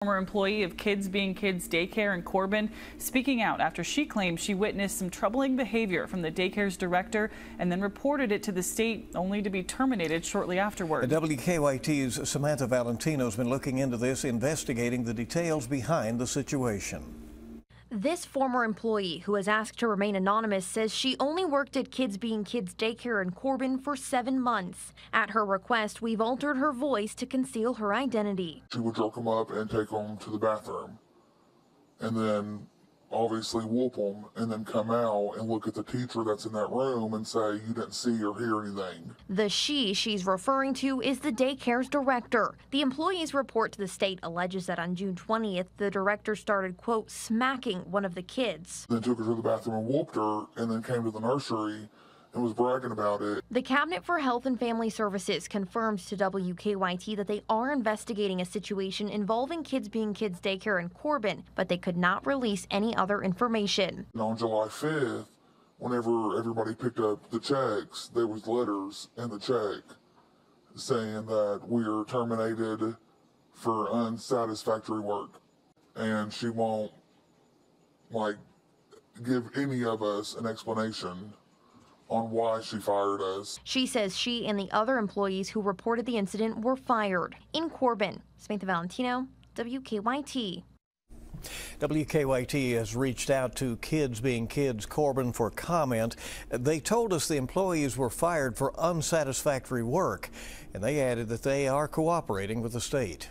Former employee of Kids Being Kids Daycare in Corbin speaking out after she claimed she witnessed some troubling behavior from the daycare's director and then reported it to the state only to be terminated shortly afterward. WKYT's Samantha Valentino has been looking into this, investigating the details behind the situation. This former employee, who has asked to remain anonymous, says she only worked at Kids Being Kids Daycare in Corbin for 7 months. At her request, we've altered her voice to conceal her identity. She would jerk them up and take them to the bathroom, and then obviously whoop them, and then come out and look at the teacher that's in that room and say, you didn't see or hear anything. The she's referring to is the daycare's director. The employee's report to the state alleges that on June 20th, the director started, quote, smacking one of the kids. Then took her to the bathroom and whooped her, and then came to the nursery and was bragging about it. The Cabinet for Health and Family Services confirms to WKYT that they are investigating a situation involving Kids Being Kids Daycare in Corbin, but they could not release any other information. And on July 5th, whenever everybody picked up the checks, there was letters in the check saying that we are terminated for unsatisfactory work. And she won't, give any of us an explanation on why she fired us. She says she and the other employees who reported the incident were fired. In Corbin, Samantha Valentino, WKYT. WKYT has reached out to Kids Being Kids Corbin for comment. They told us the employees were fired for unsatisfactory work, and they added that they are cooperating with the state.